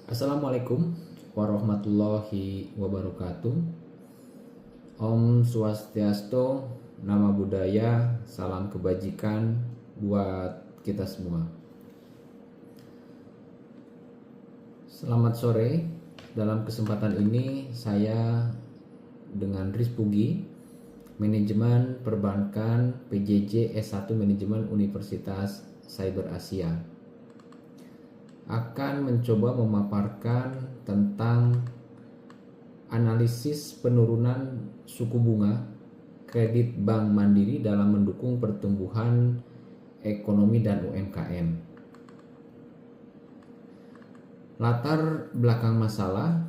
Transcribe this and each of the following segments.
Assalamualaikum warahmatullahi wabarakatuh. Om Swastiastu, Nama Budaya, salam kebajikan buat kita semua. Selamat sore. Dalam kesempatan ini saya dengan Rizpugi, Manajemen Perbankan PJJ S1 Manajemen Universitas Cyber Asia, akan mencoba memaparkan tentang analisis penurunan suku bunga kredit Bank Mandiri dalam mendukung pertumbuhan ekonomi dan UMKM. Latar belakang masalah: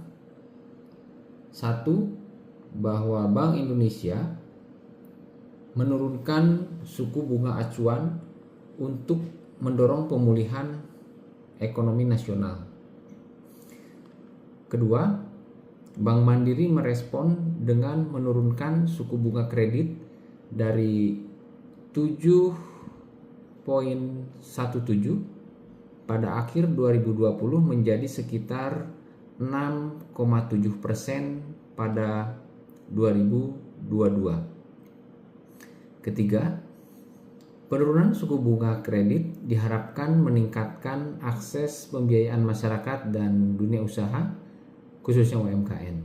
satu, bahwa Bank Indonesia menurunkan suku bunga acuan untuk mendorong pemulihan ekonomi nasional. Kedua, Bank Mandiri merespon dengan menurunkan suku bunga kredit dari 7,17 pada akhir 2020 menjadi sekitar 6,7% pada 2022. Ketiga, penurunan suku bunga kredit diharapkan meningkatkan akses pembiayaan masyarakat dan dunia usaha, khususnya UMKM.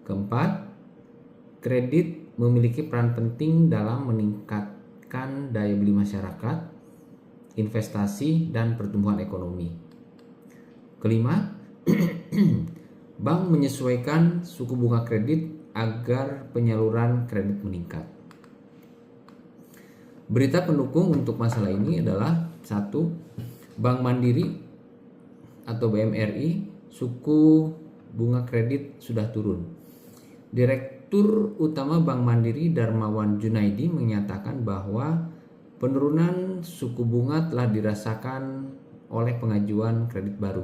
Keempat, kredit memiliki peran penting dalam meningkatkan daya beli masyarakat, investasi, dan pertumbuhan ekonomi. Kelima, bank menyesuaikan suku bunga kredit agar penyaluran kredit meningkat. Berita pendukung untuk masalah ini adalah: satu, Bank Mandiri atau BMRI, suku bunga kredit sudah turun. Direktur Utama Bank Mandiri Darmawan Junaidi menyatakan bahwa penurunan suku bunga telah dirasakan oleh pengajuan kredit baru.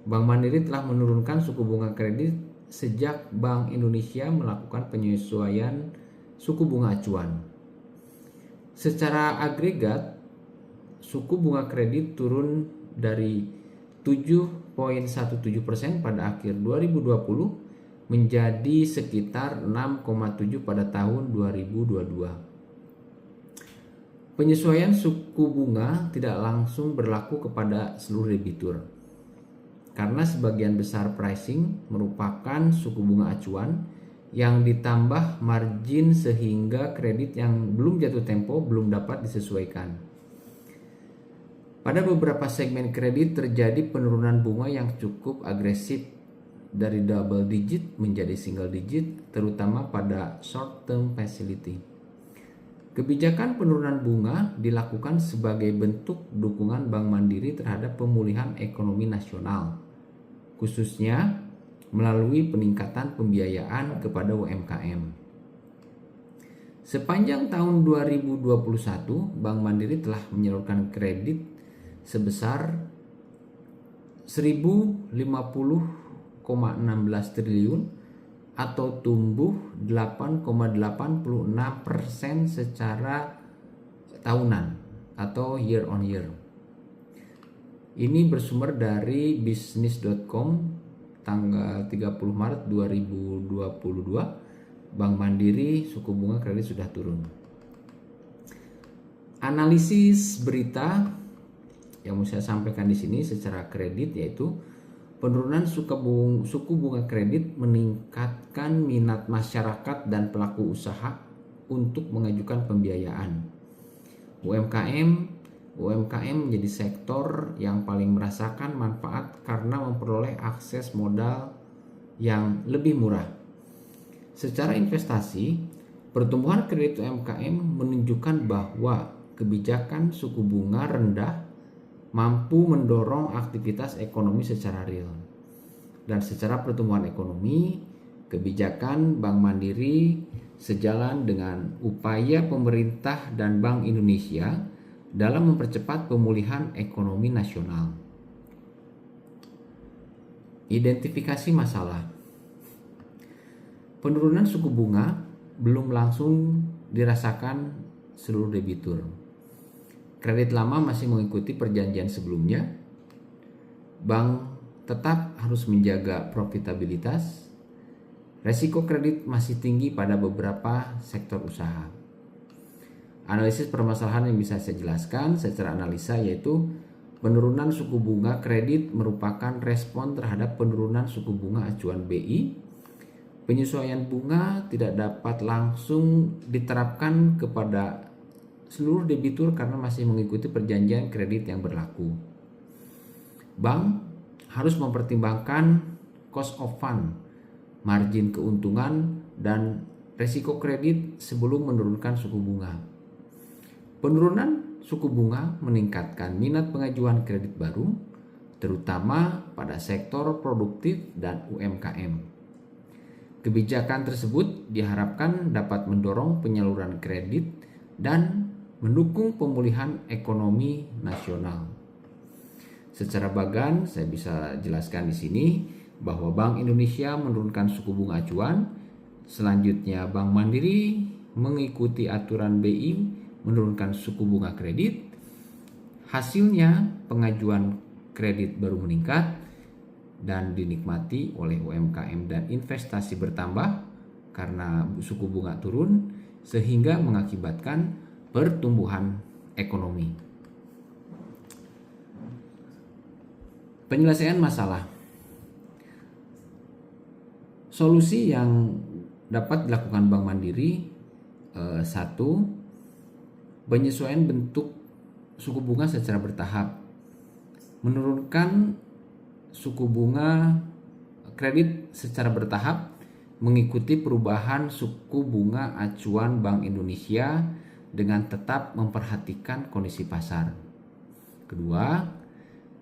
Bank Mandiri telah menurunkan suku bunga kredit sejak Bank Indonesia melakukan penyesuaian suku bunga acuan. Secara agregat, suku bunga kredit turun dari 7,17% pada akhir 2020 menjadi sekitar 6,7% pada tahun 2022. Penyesuaian suku bunga tidak langsung berlaku kepada seluruh debitur, karena sebagian besar pricing merupakan suku bunga acuan yang ditambah margin sehingga kredit yang belum jatuh tempo belum dapat disesuaikan. Pada beberapa segmen kredit terjadi penurunan bunga yang cukup agresif dari double digit menjadi single digit, terutama pada short term facility. Kebijakan penurunan bunga dilakukan sebagai bentuk dukungan Bank Mandiri terhadap pemulihan ekonomi nasional, khususnya melalui peningkatan pembiayaan kepada UMKM. Sepanjang tahun 2021, Bank Mandiri telah menyalurkan kredit sebesar 1.050,16 triliun atau tumbuh 8,86% secara tahunan atau year on year. Ini bersumber dari bisnis.com tanggal 30 Maret 2022. Bank Mandiri suku bunga kredit sudah turun. Analisis berita yang mau saya sampaikan di sini secara kredit yaitu penurunan suku bunga kredit meningkatkan minat masyarakat dan pelaku usaha untuk mengajukan pembiayaan. UMKM menjadi sektor yang paling merasakan manfaat karena memperoleh akses modal yang lebih murah. Secara investasi, pertumbuhan kredit UMKM menunjukkan bahwa kebijakan suku bunga rendah mampu mendorong aktivitas ekonomi secara real. Dan secara pertumbuhan ekonomi, kebijakan Bank Mandiri sejalan dengan upaya pemerintah dan Bank Indonesia dalam mempercepat pemulihan ekonomi nasional. Identifikasi masalah. Penurunan suku bunga belum langsung dirasakan seluruh debitur. Kredit lama masih mengikuti perjanjian sebelumnya. bank tetap harus menjaga profitabilitas. Resiko kredit masih tinggi pada beberapa sektor usaha. Analisis permasalahan yang bisa saya jelaskan secara analisa yaitu penurunan suku bunga kredit merupakan respon terhadap penurunan suku bunga acuan BI. Penyesuaian bunga tidak dapat langsung diterapkan kepada seluruh debitur karena masih mengikuti perjanjian kredit yang berlaku. Bank harus mempertimbangkan cost of fund, margin keuntungan, dan resiko kredit sebelum menurunkan suku bunga. Penurunan suku bunga meningkatkan minat pengajuan kredit baru, terutama pada sektor produktif dan UMKM. Kebijakan tersebut diharapkan dapat mendorong penyaluran kredit dan mendukung pemulihan ekonomi nasional. Secara bagan, saya bisa jelaskan di sini bahwa Bank Indonesia menurunkan suku bunga acuan. Selanjutnya, Bank Mandiri mengikuti aturan BI menurunkan suku bunga kredit. Hasilnya, pengajuan kredit baru meningkat dan dinikmati oleh UMKM dan investasi bertambah karena suku bunga turun, sehingga mengakibatkan pertumbuhan ekonomi. Penyelesaian masalah. Solusi yang dapat dilakukan Bank Mandiri, 1. Penyesuaian bentuk suku bunga secara bertahap. Menurunkan suku bunga kredit secara bertahap mengikuti perubahan suku bunga acuan Bank Indonesia dengan tetap memperhatikan kondisi pasar. Kedua,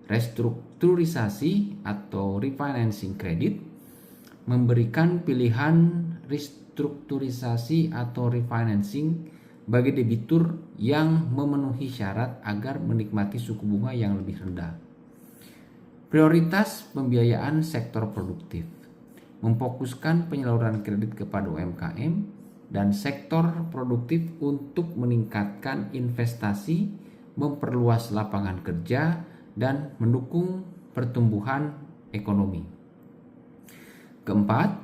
restrukturisasi atau refinancing kredit, memberikan pilihan restrukturisasi atau refinancing bagi debitur yang memenuhi syarat agar menikmati suku bunga yang lebih rendah. Prioritas pembiayaan sektor produktif, memfokuskan penyaluran kredit kepada UMKM dan sektor produktif untuk meningkatkan investasi, memperluas lapangan kerja, dan mendukung pertumbuhan ekonomi. Keempat,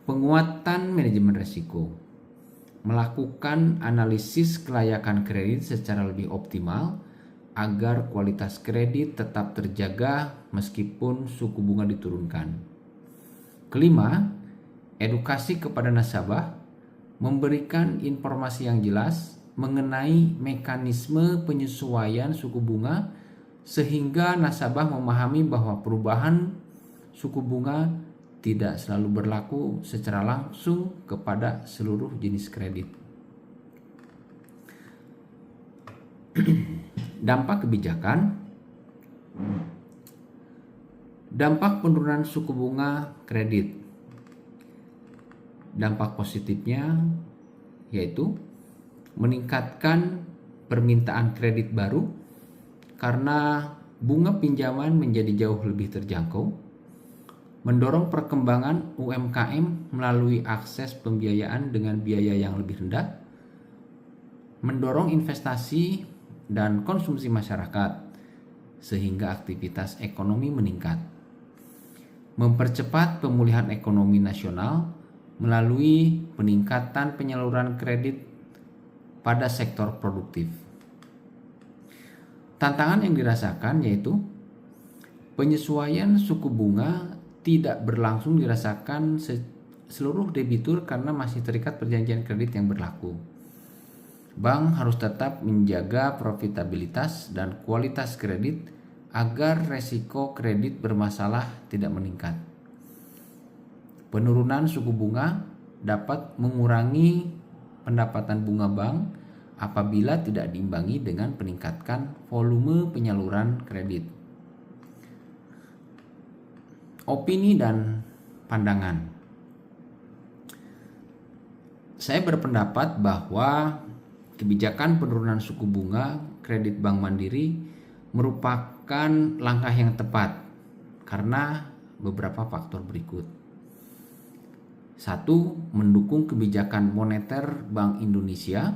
penguatan manajemen risiko. Melakukan analisis kelayakan kredit secara lebih optimal agar kualitas kredit tetap terjaga meskipun suku bunga diturunkan. Kelima, edukasi kepada nasabah, memberikan informasi yang jelas mengenai mekanisme penyesuaian suku bunga sehingga nasabah memahami bahwa perubahan suku bunga tidak selalu berlaku secara langsung kepada seluruh jenis kredit. Dampak kebijakan. Dampak penurunan suku bunga kredit. Dampak positifnya yaitu meningkatkan permintaan kredit baru karena bunga pinjaman menjadi jauh lebih terjangkau, mendorong perkembangan UMKM melalui akses pembiayaan dengan biaya yang lebih rendah, mendorong investasi dan konsumsi masyarakat sehingga aktivitas ekonomi meningkat, mempercepat pemulihan ekonomi nasional melalui peningkatan penyaluran kredit pada sektor produktif. Tantangan yang dirasakan yaitu penyesuaian suku bunga tidak berlangsung dirasakan seluruh debitur karena masih terikat perjanjian kredit yang berlaku. Bank harus tetap menjaga profitabilitas dan kualitas kredit agar resiko kredit bermasalah tidak meningkat. Penurunan suku bunga dapat mengurangi pendapatan bunga bank apabila tidak diimbangi dengan peningkatan volume penyaluran kredit. Opini dan pandangan. Saya berpendapat bahwa kebijakan penurunan suku bunga kredit Bank Mandiri merupakan langkah yang tepat karena beberapa faktor berikut. 1. Mendukung kebijakan moneter Bank Indonesia,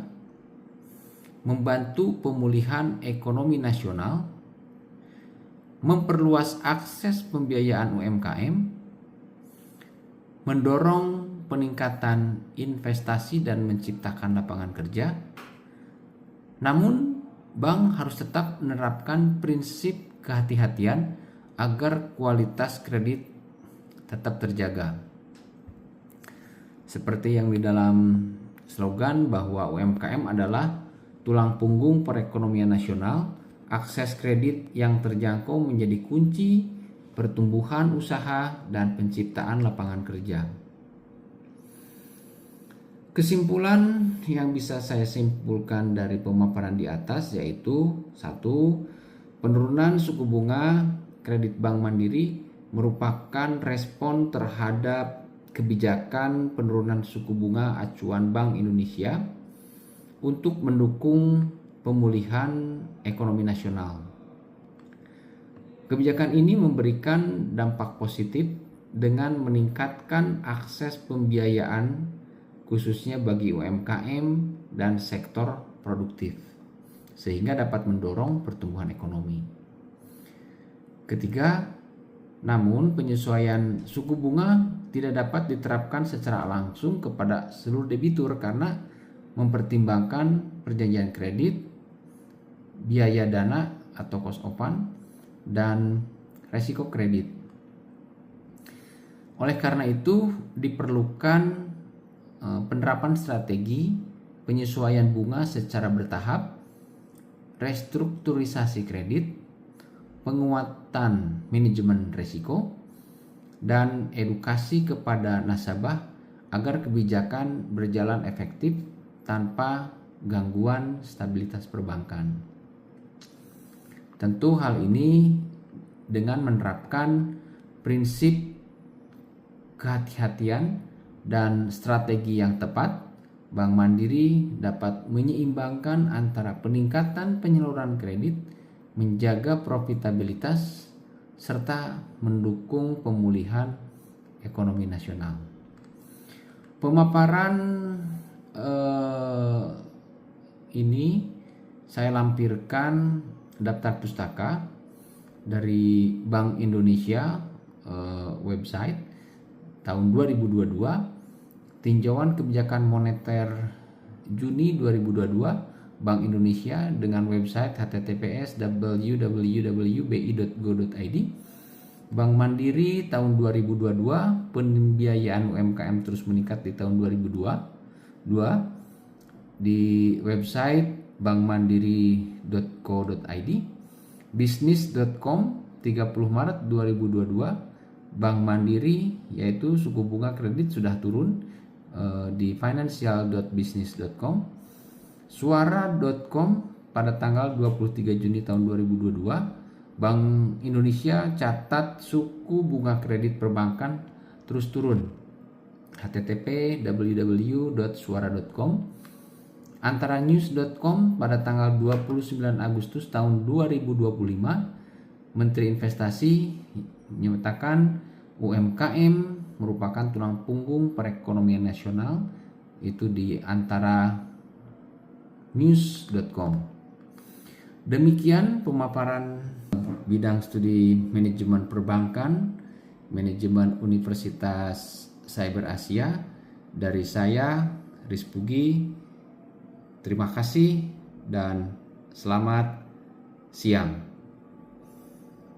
membantu pemulihan ekonomi nasional. memperluas akses pembiayaan UMKM, mendorong peningkatan investasi dan menciptakan lapangan kerja. Namun, bank harus tetap menerapkan prinsip kehati-hatian agar kualitas kredit tetap terjaga. Seperti yang di dalam slogan bahwa UMKM adalah tulang punggung perekonomian nasional, akses kredit yang terjangkau menjadi kunci pertumbuhan usaha dan penciptaan lapangan kerja. Kesimpulan yang bisa saya simpulkan dari pemaparan di atas yaitu 1. Penurunan suku bunga kredit Bank Mandiri merupakan respon terhadap kebijakan penurunan suku bunga acuan Bank Indonesia untuk mendukung pemulihan ekonomi nasional. Kebijakan ini memberikan dampak positif dengan meningkatkan akses pembiayaan khususnya bagi UMKM dan sektor produktif, sehingga dapat mendorong pertumbuhan ekonomi. Ketiga, namun penyesuaian suku bunga tidak dapat diterapkan secara langsung kepada seluruh debitur karena mempertimbangkan perjanjian kredit, biaya dana atau cost of fund, dan resiko kredit. Oleh karena itu diperlukan penerapan strategi penyesuaian bunga secara bertahap, restrukturisasi kredit, penguatan manajemen risiko, dan edukasi kepada nasabah agar kebijakan berjalan efektif tanpa gangguan stabilitas perbankan. Tentu hal ini dengan menerapkan prinsip kehati-hatian dan strategi yang tepat, Bank Mandiri dapat menyeimbangkan antara peningkatan penyaluran kredit, menjaga profitabilitas, serta mendukung pemulihan ekonomi nasional. Pemaparan ini saya lampirkan daftar pustaka dari Bank Indonesia website tahun 2022, tinjauan kebijakan moneter Juni 2022 Bank Indonesia dengan website https://www.bi.go.id. Bank Mandiri tahun 2022, pembiayaan UMKM terus meningkat di tahun 2022 di website bankmandiri.co.id. bisnis.com 30 Maret 2022 Bank Mandiri, yaitu suku bunga kredit sudah turun di financial.business.com. Suara.com pada tanggal 23 Juni tahun 2022 Bank Indonesia catat suku bunga kredit perbankan terus turun. http://www.suara.com. Antaranews.com pada tanggal 29 Agustus tahun 2025 Menteri Investasi menyatakan UMKM merupakan tulang punggung perekonomian nasional, itu di antaranews.com. Demikian pemaparan bidang studi manajemen perbankan, manajemen Universitas Cyber Asia dari saya, Rizpugi. Terima kasih dan selamat siang.